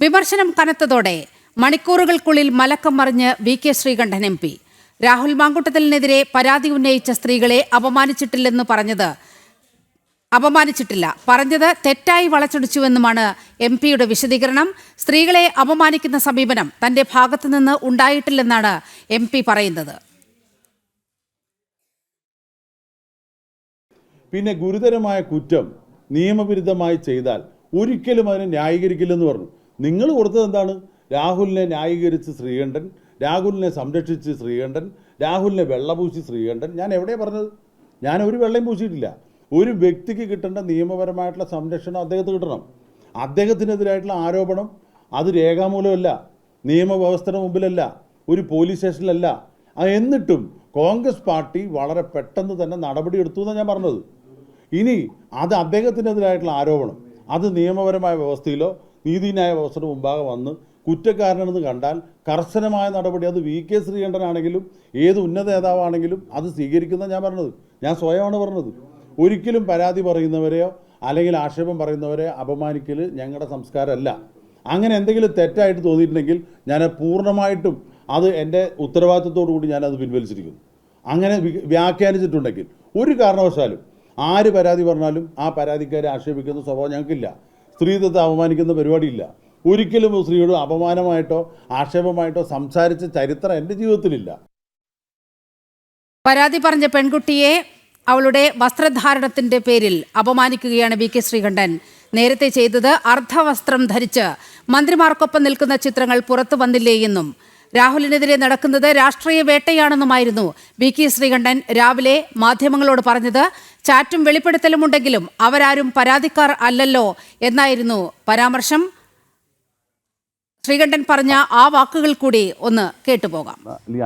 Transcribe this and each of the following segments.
വിമർശനം കനത്തതോടെ മണിക്കൂറുകൾക്കുള്ളിൽ മലക്കം മറിഞ്ഞ് VK. Sreekandan MP. Rahul മാങ്കൂട്ടത്തിലിനെതിരെ പരാതി ഉന്നയിച്ച സ്ത്രീകളെ പറഞ്ഞത് തെറ്റായി വളച്ചൊടിച്ചുവെന്നുമാണ് എം.പിയുടെ വിശദീകരണം. സ്ത്രീകളെ അപമാനിക്കുന്ന സമീപനം തന്റെ ഭാഗത്തുനിന്ന് ഉണ്ടായിട്ടില്ലെന്നാണ് എം.പി. പറയുന്നത്. പിന്നെ ഗുരുതരമായ കുറ്റം നിയമവിരുദ്ധമായി ചെയ്താൽ ഒരിക്കലും അതിനെ ന്യായീകരിക്കില്ലെന്ന് പറഞ്ഞു. നിങ്ങൾ കൊടുത്തത് എന്താണ്? രാഹുലിനെ ന്യായീകരിച്ച് ശ്രീകണ്ഠൻ, രാഹുലിനെ സംരക്ഷിച്ച് ശ്രീകണ്ഠൻ, രാഹുലിനെ വെള്ളപൂശി ശ്രീകണ്ഠൻ. ഞാൻ എവിടെയാണ് പറഞ്ഞത്? ഞാൻ ഒരു വെള്ളയും പൂശിയിട്ടില്ല. ഒരു വ്യക്തിക്ക് കിട്ടേണ്ട നിയമപരമായിട്ടുള്ള സംരക്ഷണം അദ്ദേഹത്തിന് കിട്ടണം. അദ്ദേഹത്തിനെതിരായിട്ടുള്ള ആരോപണം അത് രേഖാമൂലമല്ല, നിയമവ്യവസ്ഥയുടെ മുമ്പിലല്ല, ഒരു പോലീസ് സ്റ്റേഷനിലല്ല. എന്നിട്ടും കോൺഗ്രസ് പാർട്ടി വളരെ പെട്ടെന്ന് തന്നെ നടപടിയെടുത്തു എന്നാണ് ഞാൻ പറഞ്ഞത്. ഇനി അത് അദ്ദേഹത്തിനെതിരായിട്ടുള്ള ആരോപണം അത് നിയമപരമായ വ്യവസ്ഥയിലോ നീതിന്യായ വ്യവസ്ഥയുടെ മുമ്പാകെ വന്ന് കുറ്റക്കാരനെന്ന് കണ്ടാൽ കർശനമായ നടപടി അത് വി.കെ. ശ്രീകണ്ഠനാണെങ്കിലും ഏത് ഉന്നത നേതാവാണെങ്കിലും അത് സ്വീകരിക്കുന്ന ഞാൻ പറഞ്ഞത്. ഞാൻ സ്വയമാണ് പറഞ്ഞത്. ഒരിക്കലും പരാതി പറയുന്നവരെയോ അല്ലെങ്കിൽ ആക്ഷേപം പറയുന്നവരെ അപമാനിക്കൽ ഞങ്ങളുടെ സംസ്കാരമല്ല. അങ്ങനെ എന്തെങ്കിലും തെറ്റായിട്ട് തോന്നിയിട്ടുണ്ടെങ്കിൽ ഞാൻ പൂർണ്ണമായിട്ടും അത് എൻ്റെ ഉത്തരവാദിത്വത്തോടു കൂടി ഞാനത് പിൻവലിച്ചിരിക്കുന്നു. അങ്ങനെ വ്യാഖ്യാനിച്ചിട്ടുണ്ടെങ്കിൽ ഒരു കാരണവശാലും ആര് പരാതി പറഞ്ഞാലും ആ പരാതിക്കാരെ ആക്ഷേപിക്കുന്ന സ്വഭാവം ഞങ്ങൾക്കില്ല. സ്ത്രീത്വത്തെ അപമാനിക്കുന്ന പരിപാടിയില്ല. ഒരിക്കലും സ്ത്രീയോട് അപമാനമായിട്ടോ ആക്ഷേപമായിട്ടോ സംസാരിച്ച ചരിത്രം എൻ്റെ ജീവിതത്തിലില്ല. പരാതി പറഞ്ഞ പെൺകുട്ടിയെ അവളുടെ വസ്ത്രധാരണത്തിന്റെ പേരിൽ അപമാനിക്കുകയാണ് വി.കെ. ശ്രീകണ്ഠൻ നേരത്തെ ചെയ്തത്. അർദ്ധവസ്ത്രം ധരിച്ച് മന്ത്രിമാർക്കൊപ്പം നിൽക്കുന്ന ചിത്രങ്ങൾ പുറത്തു വന്നില്ലേ എന്നും രാഹുലിനെതിരെ നടക്കുന്നത് രാഷ്ട്രീയ വേട്ടയാണെന്നുമായിരുന്നു വി.കെ. ശ്രീകണ്ഠൻ രാവിലെ മാധ്യമങ്ങളോട് പറഞ്ഞത്. ചാറ്റും വെളിപ്പെടുത്തലുമുണ്ടെങ്കിലും അവരാരും പരാതിക്കാർ അല്ലല്ലോ എന്നായിരുന്നു പരാമർശം. ശ്രീകണ്ഠൻ പറഞ്ഞ ആ വാക്കുകൾ കൂടി ഒന്ന് കേട്ടുപോകാം.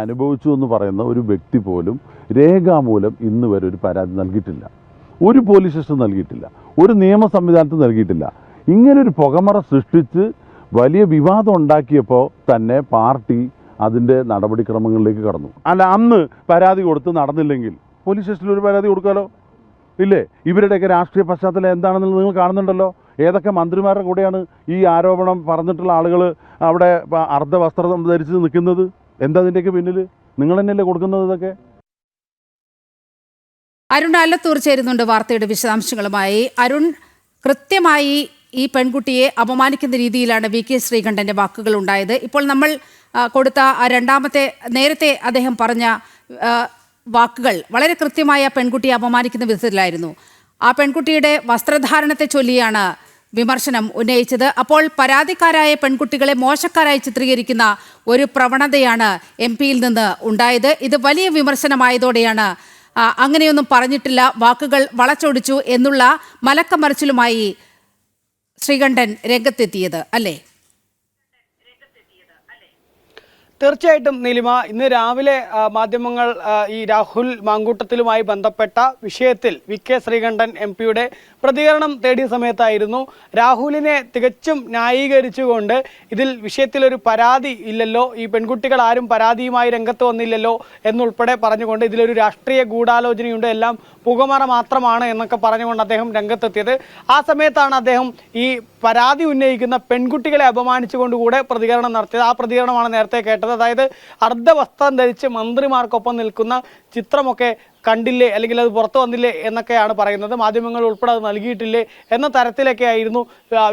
അനുഭവിച്ചു എന്ന് പറയുന്ന ഒരു വ്യക്തി പോലും രേഖാമൂലം ഇന്ന് വരെ ഒരു പരാതി നൽകിയിട്ടില്ല, ഒരു പോലീസ് സ്റ്റേഷൻ നൽകിയിട്ടില്ല, ഒരു നിയമ സംവിധാനത്തിൽ നൽകിയിട്ടില്ല. ഇങ്ങനൊരു പുകമറ സൃഷ്ടിച്ച് വലിയ വിവാദം ഉണ്ടാക്കിയപ്പോൾ തന്നെ പാർട്ടി അതിൻ്റെ നടപടിക്രമങ്ങളിലേക്ക് കടന്നു. അല്ല, അന്ന് പരാതി കൊടുത്ത് നടന്നില്ലെങ്കിൽ പോലീസ് സ്റ്റേഷനിൽ ഒരു പരാതി കൊടുക്കാമല്ലോ, ഇല്ലേ? ഇവരുടെയൊക്കെ രാഷ്ട്രീയ പശ്ചാത്തലം എന്താണെന്നുള്ളത് നിങ്ങൾ കാണുന്നുണ്ടല്ലോ. ഏതൊക്കെ മന്ത്രിമാരുടെ കൂടെയാണ് ഈ ആരോപണം പറഞ്ഞിട്ടുള്ള ആളുകൾ അവിടെ അർദ്ധവസ്ത്രം ധരിച്ച് നിൽക്കുന്നത്? എന്താ അതിൻ്റെയൊക്കെ പിന്നിൽ? നിങ്ങൾ തന്നെയല്ലേ കൊടുക്കുന്നത് ഇതൊക്കെ? അരുൺ അല്ലത്തൂർ ചേരുന്നുണ്ട് വാർത്തയുടെ വിശദാംശങ്ങളുമായി. അരുൺ, കൃത്യമായി ഈ പെൺകുട്ടിയെ അപമാനിക്കുന്ന രീതിയിലാണ് വി.കെ. ശ്രീകണ്ഠന്റെ വാക്കുകൾ ഉണ്ടായത്. ഇപ്പോൾ നമ്മൾ കൊടുത്ത നേരത്തെ അദ്ദേഹം പറഞ്ഞ വാക്കുകൾ വളരെ കൃത്യമായ പെൺകുട്ടിയെ അപമാനിക്കുന്ന വിധത്തിലായിരുന്നു. ആ പെൺകുട്ടിയുടെ വസ്ത്രധാരണത്തെ ചൊല്ലിയാണ് വിമർശനം ഉന്നയിച്ചത്. അപ്പോൾ പരാതിക്കാരായ പെൺകുട്ടികളെ മോശക്കാരായി ചിത്രീകരിക്കുന്ന ഒരു പ്രവണതയാണ് എം.പിയിൽ നിന്ന് ഉണ്ടായത്. ഇത് വലിയ വിമർശനമായതോടെയാണ് അങ്ങനെയൊന്നും പറഞ്ഞിട്ടില്ല, വാക്കുകൾ വളച്ചൊടിച്ചു എന്നുള്ള മലക്കമറിച്ചിലുമായി ശ്രീകണ്ഠൻ രംഗത്തെത്തിയത് അല്ലേ? തീർച്ചയായിട്ടും നീലിമ, ഇന്ന് രാവിലെ മാധ്യമങ്ങൾ ഈ രാഹുൽ മാങ്കൂട്ടത്തിലുമായി ബന്ധപ്പെട്ട വിഷയത്തിൽ വി.കെ. ശ്രീകണ്ഠൻ എം.പിയുടെ പ്രതികരണം തേടിയ സമയത്തായിരുന്നു രാഹുലിനെ തികച്ചും ന്യായീകരിച്ചുകൊണ്ട് ഇതിൽ വിഷയത്തിലൊരു പരാതി ഇല്ലല്ലോ, ഈ പെൺകുട്ടികൾ ആരും പരാതിയുമായി രംഗത്ത് വന്നില്ലല്ലോ എന്നുൾപ്പെടെ പറഞ്ഞുകൊണ്ട് ഇതിലൊരു രാഷ്ട്രീയ ഗൂഢാലോചനയുണ്ട്, എല്ലാം പുകമറ മാത്രമാണ് എന്നൊക്കെ പറഞ്ഞുകൊണ്ട് അദ്ദേഹം രംഗത്തെത്തിയത്. ആ സമയത്താണ് അദ്ദേഹം ഈ പരാതി ഉന്നയിക്കുന്ന പെൺകുട്ടികളെ അപമാനിച്ചുകൊണ്ടുകൂടെ പ്രതികരണം നടത്തിയത്. ആ പ്രതികരണമാണ് നേരത്തെ കേട്ടത്. അതായത് അർദ്ധവസ്ത്രം ധരിച്ച് മന്ത്രിമാർക്കൊപ്പം നിൽക്കുന്ന ചിത്രമൊക്കെ കണ്ടില്ലേ, അല്ലെങ്കിൽ അത് പുറത്തു വന്നില്ലേ എന്നൊക്കെയാണ് പറയുന്നത്. മാധ്യമങ്ങൾ ഉൾപ്പെടെ അത് നൽകിയിട്ടില്ലേ എന്ന തരത്തിലൊക്കെ ആയിരുന്നു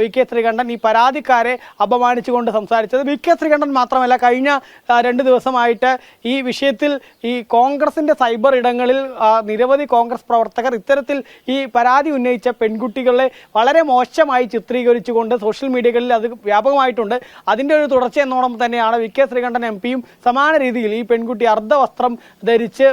വി.കെ. ശ്രീകണ്ഠൻ ഈ പരാതിക്കാരെ അപമാനിച്ചുകൊണ്ട് സംസാരിച്ചത്. വി.കെ. ശ്രീകണ്ഠൻ മാത്രമല്ല, കഴിഞ്ഞ 2 ദിവസമായിട്ട് ഈ വിഷയത്തിൽ ഈ കോൺഗ്രസിൻ്റെ സൈബർ ഇടങ്ങളിൽ നിരവധി കോൺഗ്രസ് പ്രവർത്തകർ ഇത്തരത്തിൽ ഈ പരാതി ഉന്നയിച്ച പെൺകുട്ടികളെ വളരെ മോശമായി ചിത്രീകരിച്ചുകൊണ്ട് സോഷ്യൽ മീഡിയകളിൽ അത് വ്യാപകമായിട്ടുണ്ട്. അതിൻ്റെ ഒരു തുടർച്ച എന്നോണം തന്നെയാണ് വി.കെ. ശ്രീകണ്ഠൻ എം.പിയും സമാന രീതിയിൽ ഈ പെൺകുട്ടി അർദ്ധവസ്ത്രം ധരിച്ച്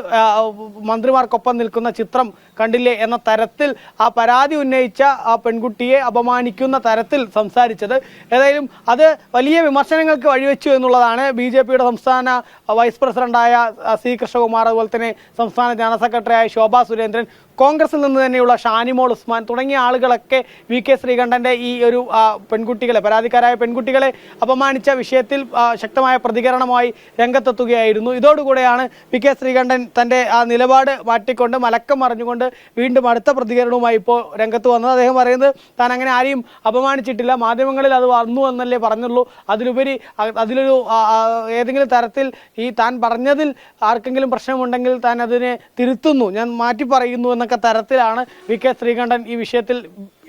മന്ത്രിമാർക്കൊപ്പം നിൽക്കുന്ന ചിത്രം കണ്ടില്ലേ എന്ന തരത്തിൽ ആ പരാതി ഉന്നയിച്ച ആ പെൺകുട്ടിയെ അപമാനിക്കുന്ന തരത്തിൽ സംസാരിച്ചത്. ഏതായാലും അത് വലിയ വിമർശനങ്ങൾക്ക് വഴിവെച്ചു എന്നുള്ളതാണ് ബി.ജെ.പിയുടെ സംസ്ഥാന വൈസ് പ്രസിഡന്റായ സി കൃഷ്ണകുമാർ, അതുപോലെ തന്നെ സംസ്ഥാന ജനറൽ സെക്രട്ടറിയായ ശോഭാ സുരേന്ദ്രൻ, കോൺഗ്രസിൽ നിന്ന് തന്നെയുള്ള ഷാനിമോൾ ഉസ്മാൻ തുടങ്ങിയ ആളുകളൊക്കെ വി.കെ. ശ്രീകണ്ഠൻ്റെ ഈ ഒരു പരാതിക്കാരായ പെൺകുട്ടികളെ അപമാനിച്ച വിഷയത്തിൽ ശക്തമായ പ്രതികരണമായി രംഗത്തെത്തുകയായിരുന്നു. ഇതോടുകൂടെയാണ് വി.കെ. ശ്രീകണ്ഠൻ തൻ്റെ ആ നിലപാട് നിലപാട് മാറ്റിക്കൊണ്ട് മലക്കം മറിഞ്ഞുകൊണ്ട് വീണ്ടും അടുത്ത പ്രതികരണവുമായി ഇപ്പോൾ രംഗത്ത് വന്നത്. അദ്ദേഹം പറയുന്നത് താൻ അങ്ങനെ ആരെയും അപമാനിച്ചിട്ടില്ല, മാധ്യമങ്ങളിൽ അത് വന്നു എന്നല്ലേ പറഞ്ഞുള്ളൂ, അതിലുപരി അതിലൊരു ഏതെങ്കിലും തരത്തിൽ ഈ താൻ പറഞ്ഞതിൽ ആർക്കെങ്കിലും പ്രശ്നമുണ്ടെങ്കിൽ താൻ അതിനെ തിരുത്തുന്നു, ഞാൻ മാറ്റി പറയുന്നു എന്നൊക്കെ തരത്തിലാണ് വി.കെ. ശ്രീകണ്ഠൻ ഈ വിഷയത്തിൽ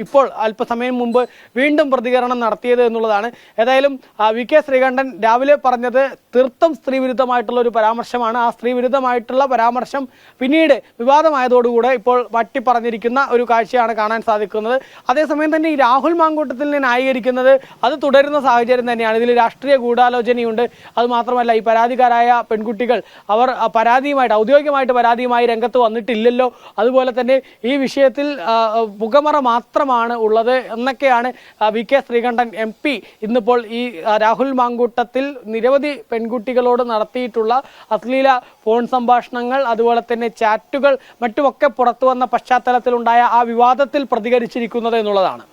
ഇപ്പോൾ അല്പസമയം മുമ്പ് വീണ്ടും പ്രതികരണം നടത്തിയത് എന്നുള്ളതാണ്. ഏതായാലും വി.കെ. ശ്രീകണ്ഠൻ രാവിലെ പറഞ്ഞത് തീർത്തും സ്ത്രീവിരുദ്ധമായിട്ടുള്ള ഒരു പരാമർശമാണ്. ആ സ്ത്രീവിരുദ്ധമായിട്ടുള്ള പരാമർശം പിന്നീട് വിവാദമായതോടുകൂടെ ഇപ്പോൾ വട്ടി പറഞ്ഞിരിക്കുന്ന ഒരു കാഴ്ചയാണ് കാണാൻ സാധിക്കുന്നത്. അതേസമയം തന്നെ ഈ രാഹുൽ മാങ്കൂട്ടത്തിലിനെ ന്യായീകരിക്കുന്നത് അത് തുടരുന്ന സാഹചര്യം തന്നെയാണ്. ഇതിൽ രാഷ്ട്രീയ ഗൂഢാലോചനയുണ്ട്. അതുമാത്രമല്ല, ഈ പരാതിക്കാരായ പെൺകുട്ടികൾ അവർ പരാതിയുമായിട്ട് ഔദ്യോഗികമായിട്ട് പരാതിയുമായി രംഗത്ത് വന്നിട്ടില്ലല്ലോ, അതുപോലെ തന്നെ ഈ വിഷയത്തിൽ പുകമറ മാത്രമാണ് ഉള്ളത് എന്നൊക്കെയാണ് വി.കെ. ശ്രീകണ്ഠൻ MP ഇന്നിപ്പോൾ ഈ രാഹുൽ മാങ്കൂട്ടത്തിൽ നിരവധി പെൺകുട്ടികളോട് നടത്തിയിട്ടുള്ള അശ്ലീല ഫോൺ സംഭാഷണങ്ങൾ, അതുപോലെ തന്നെ ചാറ്റുകൾ മറ്റുമൊക്കെ പുറത്തു വന്ന പശ്ചാത്തലത്തിലുണ്ടായ ആ വിവാദത്തിൽ പ്രതികരിച്ചിരിക്കുന്നത് എന്നുള്ളതാണ്.